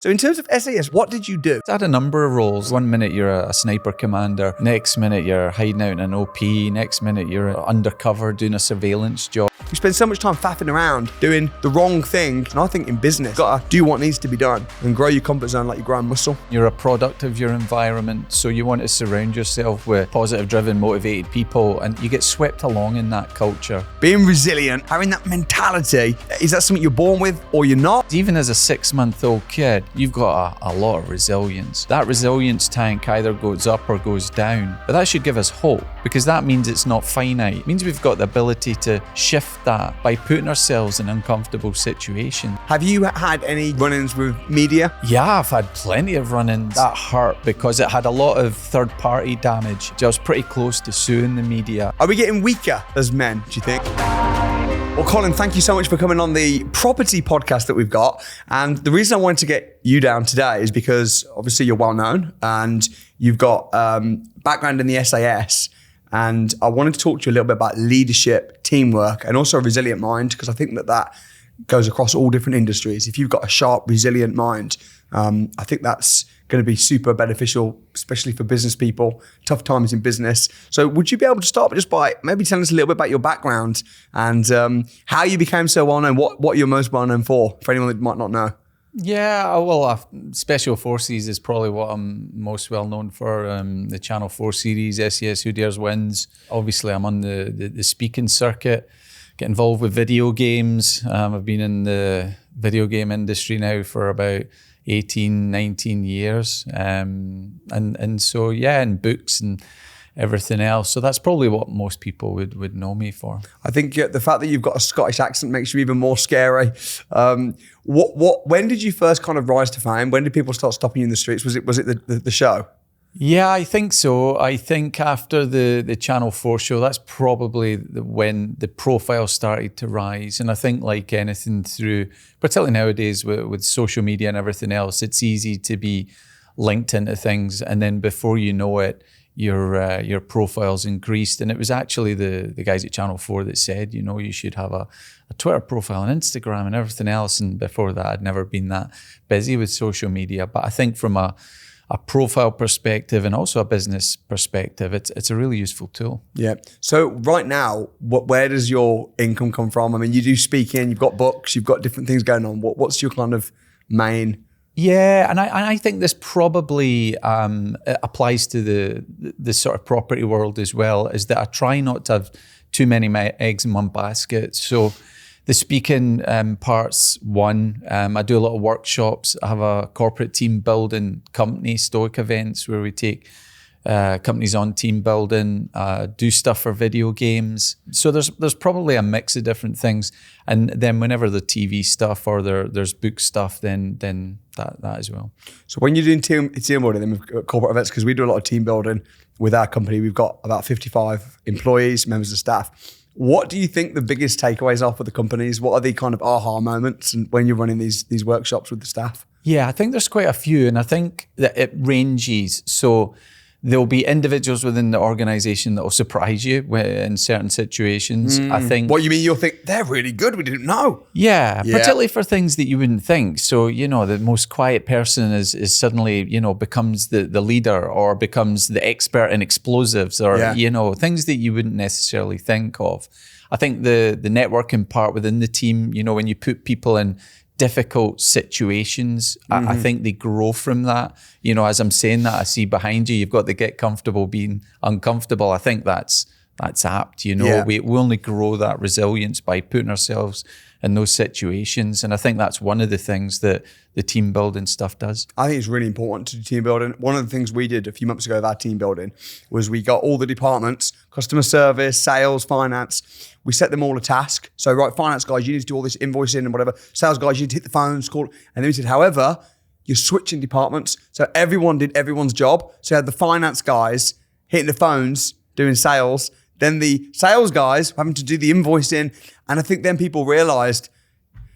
So in terms of SAS, what did you do? I had a number of roles. One minute you're a sniper commander, next minute you're hiding out in an OP, next minute you're undercover doing a surveillance job. You spend so much time faffing around doing the wrong thing. And I think in business, you've got to do what needs to be done and grow your comfort zone like you grow a muscle. You're a product of your environment, so you want to surround yourself with positive, driven, motivated people, and you get swept along in that culture. Being resilient, having that mentality, is that something you're born with or you're not? Even as a 6-month-old kid, you've got a lot of resilience. That resilience tank either goes up or goes down, but that should give us hope, because that means it's not finite. It means we've got the ability to shift that by putting ourselves in uncomfortable situations. Have you had any run-ins with media? Yeah, I've had plenty of run-ins. That hurt because it had a lot of third-party damage. I was pretty close to suing the media. Are we getting weaker as men, do you think? Well, Colin, thank you so much for coming on the property podcast that we've got. And the reason I wanted to get you down today is because obviously you're well known and you've got background in the SAS. And I wanted to talk to you a little bit about leadership, teamwork, and also a resilient mind, because I think that goes across all different industries. If you've got a sharp, resilient mind, I think that's going to be super beneficial, especially for business people, tough times in business. So would you be able to start just by maybe telling us a little bit about your background and how you became so well known, what you're most well known for anyone that might not know? Yeah, well, Special Forces is probably what I'm most well known for. The Channel 4 series, SAS, Who Dares Wins. Obviously, I'm on the speaking circuit, get involved with video games. I've been in the video game industry now for about 18, 19 years. And so, yeah, and books and everything else. So that's probably what most people would know me for. I think the fact that you've got a Scottish accent makes you even more scary. When did you first kind of rise to fame? When did people start stopping you in the streets? Was it the show? Yeah, I think so. I think after the Channel 4 show, that's probably when the profile started to rise. And I think like anything through, particularly nowadays with social media and everything else, it's easy to be linked into things. And then before you know it, your profile's increased. And it was actually the guys at Channel 4 that said, you should have a Twitter profile and Instagram and everything else. And before that, I'd never been that busy with social media. But I think from a profile perspective and also a business perspective, it's a really useful tool. Yeah. So right now, where does your income come from? I mean, you do speaking, you've got books, you've got different things going on. What's your kind of main? Yeah, and I think this probably applies to the sort of property world as well, is that I try not to have too many eggs in one basket. So the speaking part's one. I do a lot of workshops. I have a corporate team building company, Stoic events, where we take companies on team building, do stuff for video games. So there's probably a mix of different things. And then whenever the TV stuff or there's book stuff, then that as well. So when you're doing team building then with corporate events, because we do a lot of team building with our company, we've got about 55 employees, members of staff. What do you think the biggest takeaways are for the companies? What are the kind of aha moments and when you're running these workshops with the staff? Yeah, I think there's quite a few, and I think that it ranges. So there'll be individuals within the organization that will surprise you in certain situations. I think. What you mean? You'll think they're really good. We didn't know. Yeah, particularly for things that you wouldn't think. So the most quiet person is suddenly becomes the leader or becomes the expert in explosives or things that you wouldn't necessarily think of. I think the networking part within the team. When you put people in difficult situations, I think they grow from that. As I'm saying that, I see behind you, you've got to get comfortable being uncomfortable. I think that's apt. We only grow that resilience by putting ourselves in those situations. And I think that's one of the things that the team building stuff does. I think it's really important to do team building. One of the things we did a few months ago with our team building was we got all the departments, customer service, sales, finance. We set them all a task. So, right, finance guys, you need to do all this invoicing and whatever. Sales guys, you need to hit the phones, call. And then we said, however, you're switching departments. So everyone did everyone's job. So you had the finance guys hitting the phones, doing sales. Then the sales guys having to do the invoicing. And I think then people realized,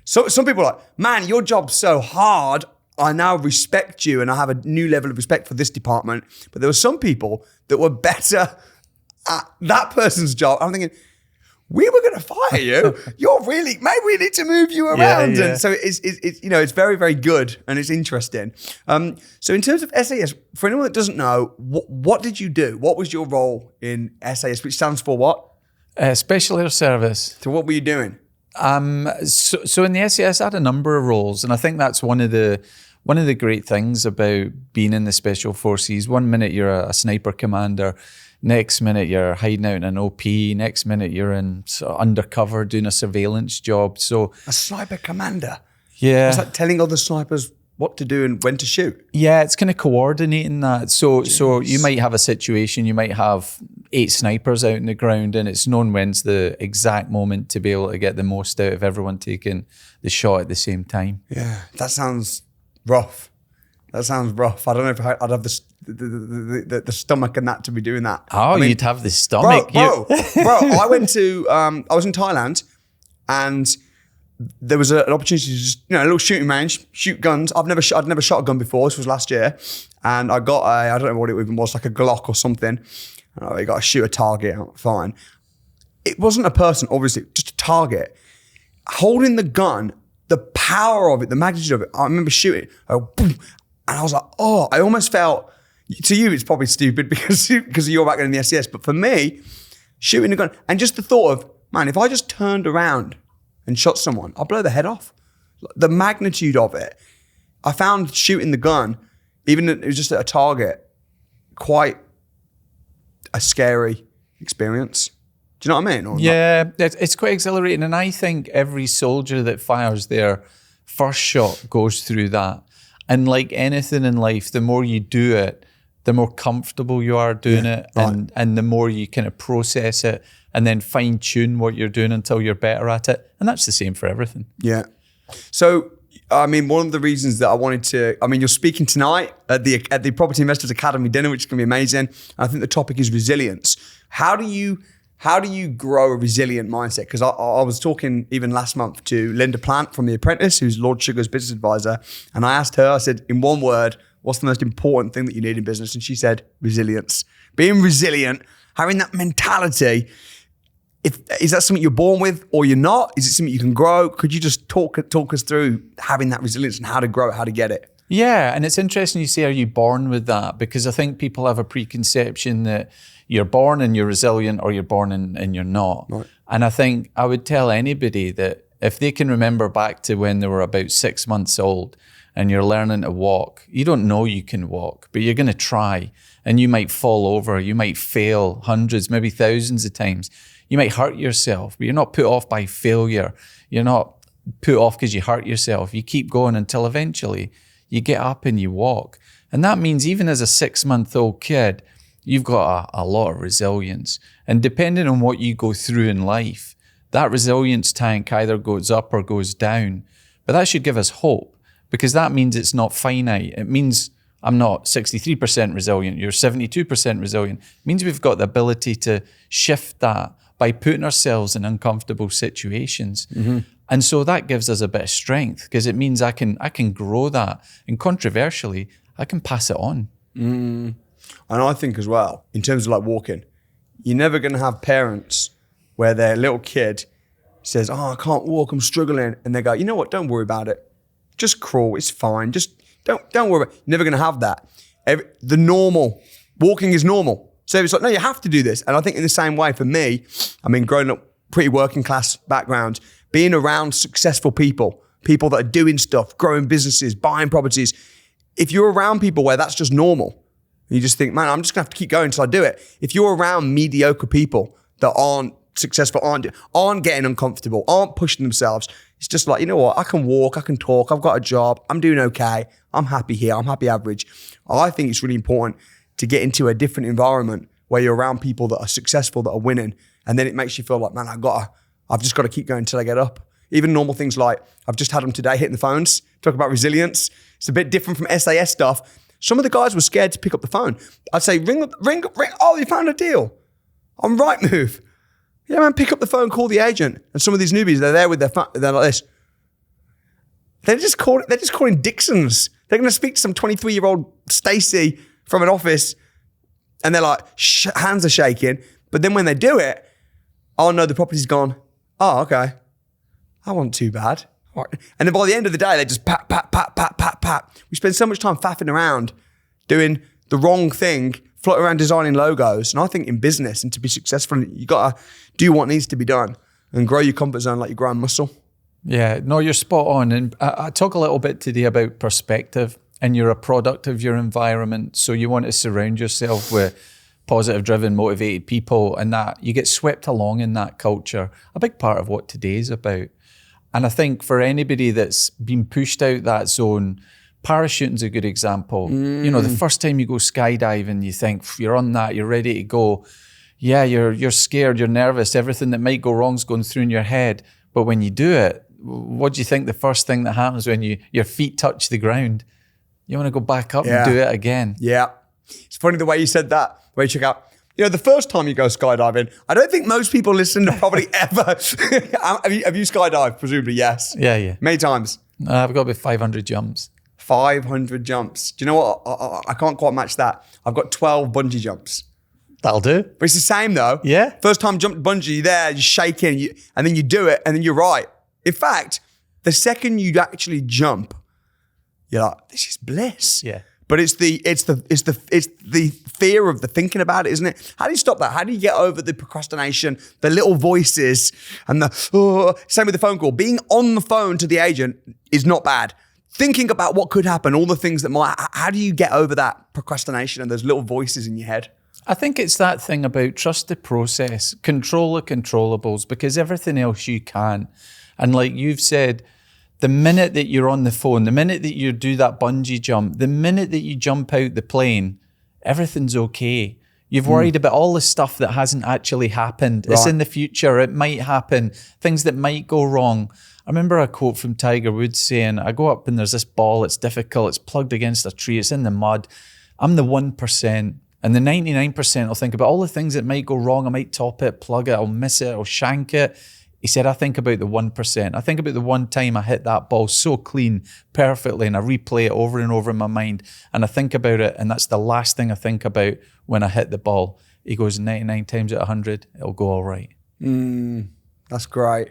so some people are like, man, your job's so hard. I now respect you and I have a new level of respect for this department. But there were some people that were better at that person's job. I'm thinking, we were going to fire you. Maybe we need to move you around. Yeah. And so it's very, very good and it's interesting. So in terms of SAS, for anyone that doesn't know, what did you do? What was your role in SAS, which stands for what? Special Air Service. So what were you doing? So in the SAS, I had a number of roles, and I think that's one of the great things about being in the Special Forces. One minute you're a sniper commander, next minute you're hiding out in an OP, next minute you're in sort of undercover doing a surveillance job. So a sniper commander? Yeah. Was that telling other snipers what to do and when to shoot? Yeah, it's kind of coordinating that. So you might have a situation, you might have 8 snipers out in the ground, and it's known when's the exact moment to be able to get the most out of everyone taking the shot at the same time. Yeah, that sounds rough. I don't know if I'd have the stomach and that to be doing that. Oh, you'd have the stomach. Bro, I went to, I was in Thailand, and there was an opportunity to just, a little shooting range, shoot guns. I'd never shot a gun before. This was last year. And I got I don't know what it even was, like a Glock or something. And I got to shoot a target, fine. It wasn't a person, obviously, just a target. Holding the gun, the power of it, the magnitude of it, I remember shooting, boom, and I was like, oh, I almost felt, to you it's probably stupid because of your background in the SAS, but for me, shooting a gun, and just the thought of, man, if I just turned around and shot someone, I'll blow their head off. The magnitude of it. I found shooting the gun, even if it was just at a target, quite a scary experience. Do you know what I mean? Or yeah, it's quite exhilarating. And I think every soldier that fires their first shot goes through that. And like anything in life, the more you do it, the more comfortable you are doing it, and the more you kind of process it and then fine tune what you're doing until you're better at it. And that's the same for everything. Yeah. So, I mean, one of the reasons that I wanted to, you're speaking tonight at the Property Investors Academy dinner, which is going to be amazing. I think the topic is resilience. How do you grow a resilient mindset? Because I was talking even last month to Linda Plant from The Apprentice, who's Lord Sugar's business advisor. And I asked her, I said, in one word, what's the most important thing that you need in business? And she said, resilience. Being resilient, having that mentality. Is that something you're born with or you're not? Is it something you can grow? Could you just talk us through having that resilience and how to grow it, how to get it? Yeah, and it's interesting you say, are you born with that? Because I think people have a preconception that you're born and you're resilient, or you're born and you're not. Right. And I think I would tell anybody that if they can remember back to when they were about 6 months old and you're learning to walk, you don't know you can walk, but you're going to try, and you might fall over, you might fail hundreds, maybe thousands of times. You might hurt yourself, but you're not put off by failure. You're not put off because you hurt yourself. You keep going until eventually you get up and you walk. And that means even as a 6-month-old kid, you've got a lot of resilience. And depending on what you go through in life, that resilience tank either goes up or goes down. But that should give us hope, because that means it's not finite. It means I'm not 63% resilient, you're 72% resilient. It means we've got the ability to shift that by putting ourselves in uncomfortable situations. Mm-hmm. And so that gives us a bit of strength, because it means I can grow that. And controversially, I can pass it on. Mm. And I think as well, in terms of like walking, you're never going to have parents where their little kid says, oh, I can't walk, I'm struggling. And they go, you know what, don't worry about it. Just crawl, it's fine. Just don't worry about it. You're never going to have that. Walking is normal. So it's like, no, you have to do this. And I think in the same way for me, growing up pretty working class background, being around successful people that are doing stuff, growing businesses, buying properties. If you're around people where that's just normal, you just think, man, I'm just gonna have to keep going until I do it. If you're around mediocre people that aren't successful, aren't getting uncomfortable, aren't pushing themselves, it's just like, you know what, I can walk, I can talk, I've got a job, I'm doing okay, I'm happy here, I'm happy average. I think it's really important to get into a different environment where you're around people that are successful, that are winning. And then it makes you feel like, man, I've just got to keep going until I get up. Even normal things like, I've just had them today hitting the phones, talk about resilience. It's a bit different from SAS stuff. Some of the guys were scared to pick up the phone. I'd say, ring. Oh, you found a deal on Rightmove. Yeah, man, pick up the phone, call the agent. And some of these newbies, they're there with their phone, they're like this. They're just calling Dixon's. They're going to speak to some 23-year-old Stacey from an office, and they're like, hands are shaking. But then when they do it, Oh no, the property's gone. Oh, okay. That wasn't too bad. Right. And then by the end of the day, they just pat, pat, pat, pat, pat, pat. We spend so much time faffing around doing the wrong thing, floating around designing logos. And I think in business and to be successful, you got to do what needs to be done and grow your comfort zone like you're growing muscle. Yeah, no, you're spot on. And I talk a little bit today about perspective, and you're a product of your environment. So you want to surround yourself with positive, driven, motivated people, and that you get swept along in that culture. A big part of what today is about. And I think for anybody that's been pushed out that zone, parachuting's a good example. You know, the first time you go skydiving, you think you're on that, you're ready to go. Yeah, you're scared, you're nervous, everything that might go wrong's going through in your head. But when you do it, what do you think the first thing that happens when your feet touch the ground? You want to go back up and do it again. Yeah. It's funny the way you said that, where you check out, you know, the first time you go skydiving, I don't think most people listening to probably ever. Have you skydived? Presumably, yes. Yeah. Many times? I've got about 500 jumps. 500 jumps. Do you know what? I can't quite match that. I've got 12 bungee jumps. That'll do. But it's the same though. Yeah. First time jumped bungee, you're there, you're shaking, and then you do it, and then you're right. In fact, the second you actually jump, you're like, this is bliss. Yeah. But it's the fear of the thinking about it, isn't it? How do you stop that? How do you get over the procrastination, the little voices, and same with the phone call. Being on the phone to the agent is not bad. Thinking about what could happen, all the things that might. How do you get over that procrastination and those little voices in your head? I think it's that thing about trust the process, control the controllables, because everything else you can. And like you've said, the minute that you're on the phone, the minute that you do that bungee jump, the minute that you jump out the plane, everything's okay. You've worried about all the stuff that hasn't actually happened. Right. It's in the future. It might happen. Things that might go wrong. I remember a quote from Tiger Woods saying, I go up and there's this ball. It's difficult. It's plugged against a tree. It's in the mud. I'm the 1%. And the 99% will think about all the things that might go wrong. I might top it, plug it, I'll miss it, I'll shank it. He said, I think about the 1%. I think about the one time I hit that ball so clean, perfectly, and I replay it over and over in my mind. And I think about it, and that's the last thing I think about when I hit the ball. He goes, 99 times out of 100, it'll go all right. That's great.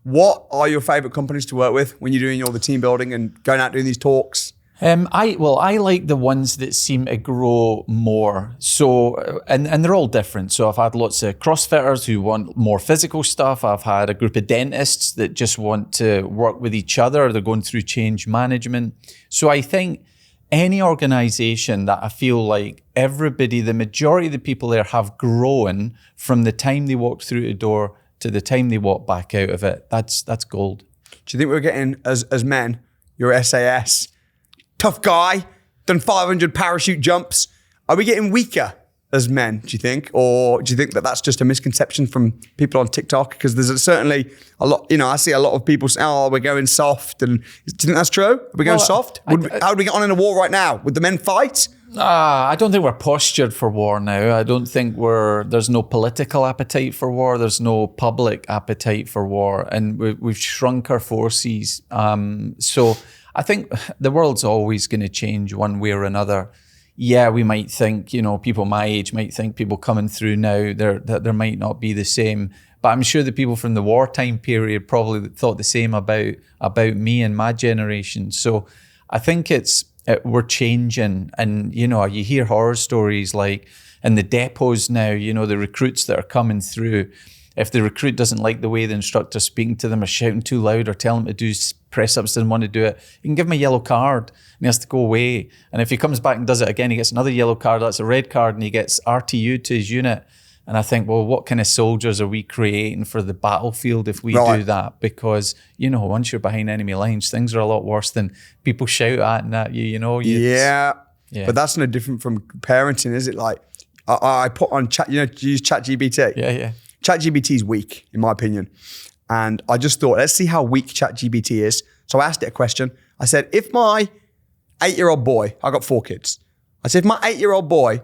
What are your favorite companies to work with when you're doing all the team building and going out doing these talks? I like the ones that seem to grow more. So, and they're all different. So I've had lots of CrossFitters who want more physical stuff. I've had a group of dentists that just want to work with each other. They're going through change management. So I think any organization that I feel like everybody, the majority of the people there have grown from the time they walked through the door to the time they walk back out of it, that's gold. Do you think we're getting, as men, your SAS, tough guy, done 500 parachute jumps. Are we getting weaker as men, do you think? Or do you think that that's just a misconception from people on TikTok? Because there's certainly a lot, I see a lot of people say, oh, we're going soft. And do you think that's true? Are we going soft? How would we get on in a war right now? Would the men fight? I don't think we're postured for war now. I don't think there's no political appetite for war. There's no public appetite for war. And we've shrunk our forces. So I think the world's always going to change one way or another. Yeah, we might think, people my age might think people coming through now, there might not be the same. But I'm sure the people from the wartime period probably thought the same about me and my generation. So I think we're changing. And, you hear horror stories like in the depots now, the recruits that are coming through. If the recruit doesn't like the way the instructor's speaking to them or shouting too loud or telling him to do press-ups, doesn't want to do it, you can give him a yellow card and he has to go away. And if he comes back and does it again, he gets another yellow card, that's a red card, and he gets RTU to his unit. And I think, well, what kind of soldiers are we creating for the battlefield if we do that? Because, once you're behind enemy lines, things are a lot worse than people shout at you, Yeah. But that's no different from parenting, is it? Like, I put on chat, you use ChatGPT. Yeah. ChatGPT is weak, in my opinion. And I just thought, let's see how weak ChatGPT is. So I asked it a question. I said, if my 8-year-old boy, I got 4 kids. I said, if my 8-year-old boy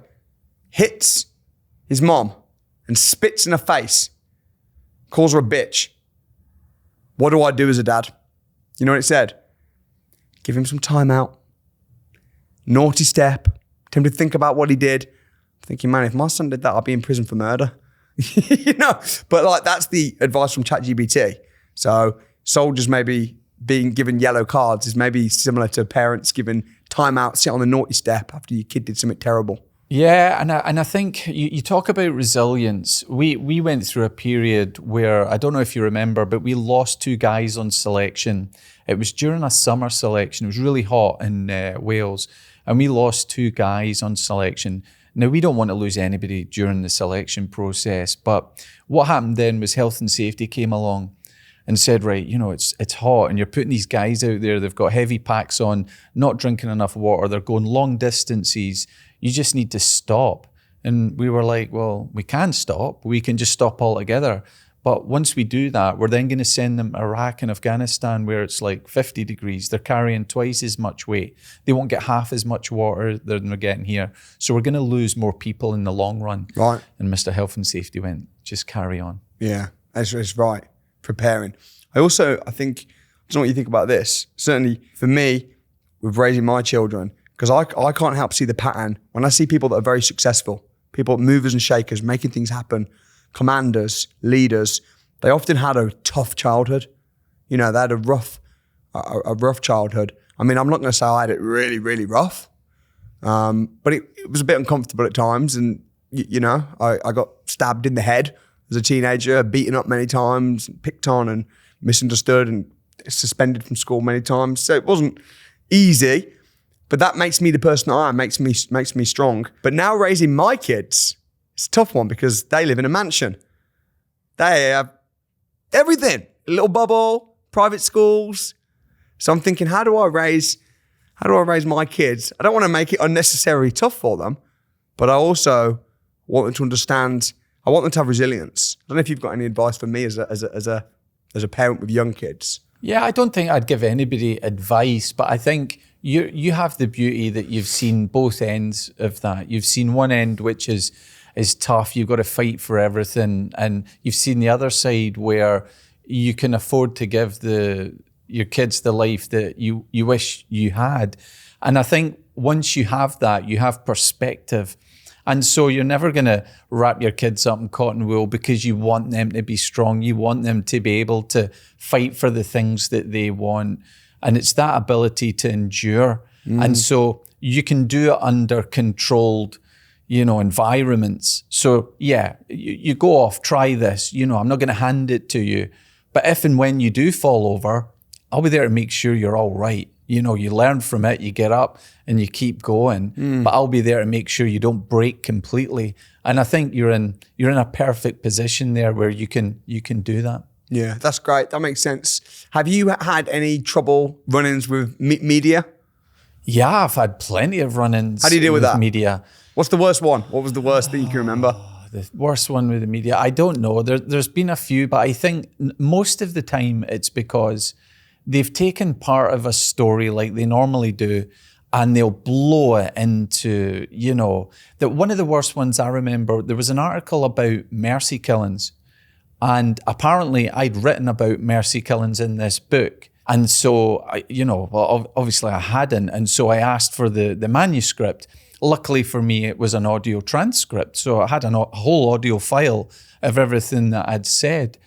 hits his mom and spits in her face, calls her a bitch, what do I do as a dad? You know what it said? Give him some time out. Naughty step. Tell him to think about what he did. I'm thinking, man, if my son did that, I'd be in prison for murder. But like that's the advice from ChatGPT. So soldiers maybe being given yellow cards is maybe similar to parents given time out, sit on the naughty step after your kid did something terrible. Yeah, and I think you talk about resilience. We went through a period where, I don't know if you remember, but we lost 2 guys on selection. It was during a summer selection. It was really hot in Wales, and we lost 2 guys on selection. Now, we don't want to lose anybody during the selection process, but what happened then was health and safety came along and said, right, it's hot and you're putting these guys out there, they've got heavy packs on, not drinking enough water, they're going long distances, you just need to stop. And we were like, well, we can stop, we can just stop altogether. But once we do that, we're then going to send them Iraq and Afghanistan where it's like 50 degrees. They're carrying twice as much weight. They won't get half as much water than they're getting here. So we're going to lose more people in the long run. Right. And Mr. Health and Safety went, just carry on. Yeah, that's right. Preparing. I think, I don't know what you think about this. Certainly for me, with raising my children, because I can't help see the pattern. When I see people that are very successful, people movers and shakers, making things happen, commanders, leaders, they often had a tough childhood. They had a rough childhood. I mean, I'm not going to say I had it really, really rough, but it was a bit uncomfortable at times. And, I got stabbed in the head as a teenager, beaten up many times, picked on and misunderstood and suspended from school many times. So it wasn't easy, but that makes me the person I am, makes me strong. But now raising my kids, it's a tough one because they live in a mansion. They have everything, a little bubble, private schools. So I'm thinking, how do I raise my kids? I don't want to make it unnecessarily tough for them, but I also want them to understand. I want them to have resilience. I don't know if you've got any advice for me as a parent with young kids. Yeah, I don't think I'd give anybody advice, but I think you have the beauty that you've seen both ends of that. You've seen one end which is tough, you've got to fight for everything, and you've seen the other side where you can afford to give your kids the life that you wish you had. And I think once you have that, you have perspective. And so you're never going to wrap your kids up in cotton wool because you want them to be strong. You want them to be able to fight for the things that they want. And it's that ability to endure. And so you can do it under controlled, environments. So yeah, you go off, try this. I'm not going to hand it to you. But if and when you do fall over, I'll be there to make sure you're all right. You learn from it, you get up and you keep going. But I'll be there to make sure you don't break completely. And I think you're in a perfect position there where you can do that. Yeah, that's great. That makes sense. Have you had any trouble run-ins with media? Yeah, I've had plenty of run-ins. How do you deal with that? Media. What's the worst one? What was the worst thing you can remember? The worst one with the media? I don't know. There's been a few, but I think most of the time it's because they've taken part of a story like they normally do and they'll blow it into, that one of the worst ones I remember, there was an article about mercy killings. And apparently I'd written about mercy killings in this book. And so, obviously I hadn't. And so I asked for the manuscript. Luckily for me, it was an audio transcript. So I had a whole audio file of everything that I'd said.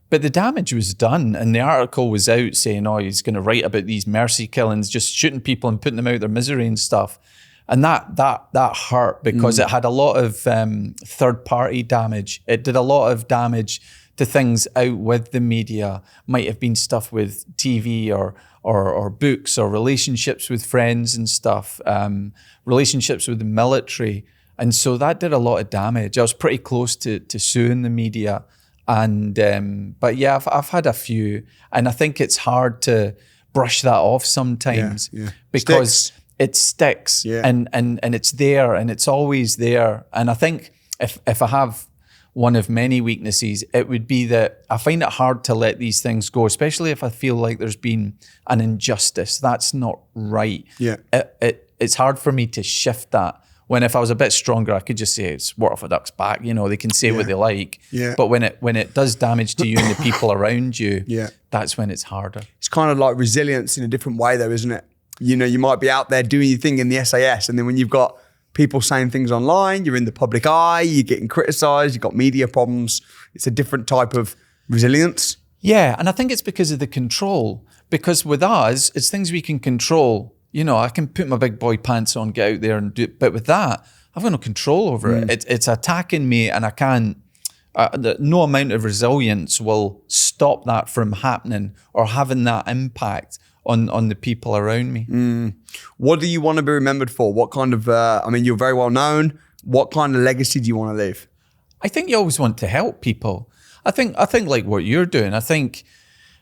But the damage was done, and the article was out saying, he's going to write about these mercy killings, just shooting people and putting them out of their misery and stuff. And that hurt because it had a lot of third-party damage. It did a lot of damage to things out with the media. Might have been stuff with TV or books or relationships with friends and stuff, relationships with the military. And so that did a lot of damage. I was pretty close to suing the media. And but yeah, I've had a few, and I think it's hard to brush that off sometimes because it sticks and it's there and it's always there. And I think if I have one of many weaknesses, it would be that I find it hard to let these things go, especially if I feel like there's been an injustice. That's not right. Yeah, it's hard for me to shift that. When if I was a bit stronger, I could just say it's water off a duck's back. They can say what they like. Yeah. But when it does damage to you and the people around you, that's when it's harder. It's kind of like resilience in a different way though, isn't it? You might be out there doing your thing in the SAS, and then when you've got people saying things online, you're in the public eye, you're getting criticized, you've got media problems. It's a different type of resilience. Yeah, and I think it's because of the control. Because with us, it's things we can control. You know, I can put my big boy pants on, get out there and do it. But with that, I've got no control over it. It's attacking me, and I can't. No amount of resilience will stop that from happening or having that impact on the people around me. What do you want to be remembered for? What kind of, you're very well known. What kind of legacy do you want to leave? I think you always want to help people. I think like what you're doing. I think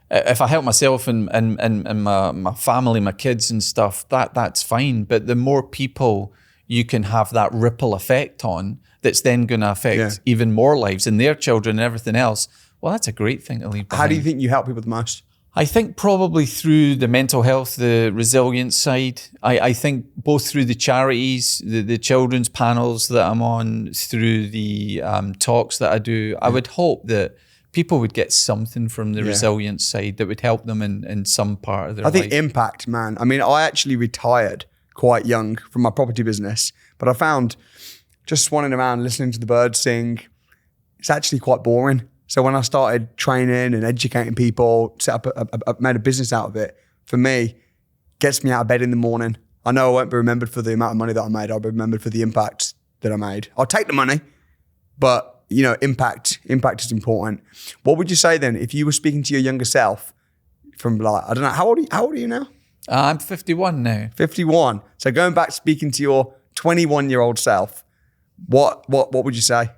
if I help myself and my family, my kids and stuff, that's fine. But the more people you can have that ripple effect on, that's then going to affect even more lives and their children and everything else. Well, that's a great thing to leave behind. How do you think you help people the most? I think probably through the mental health, the resilience side. I think both through the charities, the children's panels that I'm on, through the talks that I do. I would hope that people would get something from the resilience side that would help them in some part of their life. I think impact, man. I mean, I actually retired quite young from my property business, but I found just swanning around listening to the birds sing, it's actually quite boring. So when I started training and educating people, made a business out of it, for me, gets me out of bed in the morning. I know I won't be remembered for the amount of money that I made. I'll be remembered for the impact that I made. I'll take the money, but impact is important. What would you say then if you were speaking to your younger self from I don't know, how old are you now? I'm 51 now. 51. So going back speaking to your 21-year-old self, what would you say?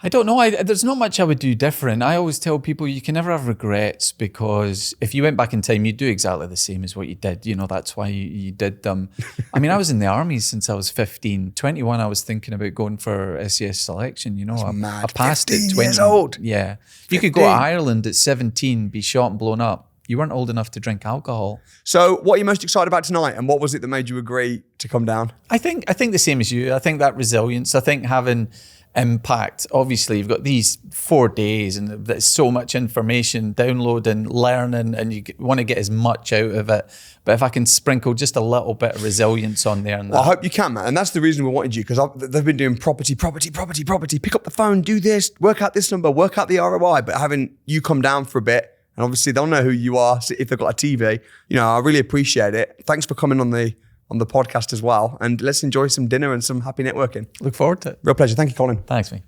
I don't know. There's not much I would do different. I always tell people you can never have regrets, because if you went back in time, you'd do exactly the same as what you did. That's why you did them. I mean, I was in the army since I was 15. 21, I was thinking about going for SAS selection. I passed it 20 years old. Yeah. 15. You could go to Ireland at 17, be shot and blown up. You weren't old enough to drink alcohol. So what are you most excited about tonight? And what was it that made you agree to come down? I think the same as you. I think that resilience. I think having impact. Obviously, you've got these 4 days and there's so much information, downloading, learning, and you want to get as much out of it. But if I can sprinkle just a little bit of resilience on there. Well, I hope you can, man. And that's the reason we wanted you, because they've been doing property. Pick up the phone, do this, work out this number, work out the ROI. But having you come down for a bit, and obviously they'll know who you are if they've got a TV. I really appreciate it. Thanks for coming on the podcast as well. And let's enjoy some dinner and some happy networking. Look forward to it. Real pleasure. Thank you, Colin. Thanks, mate.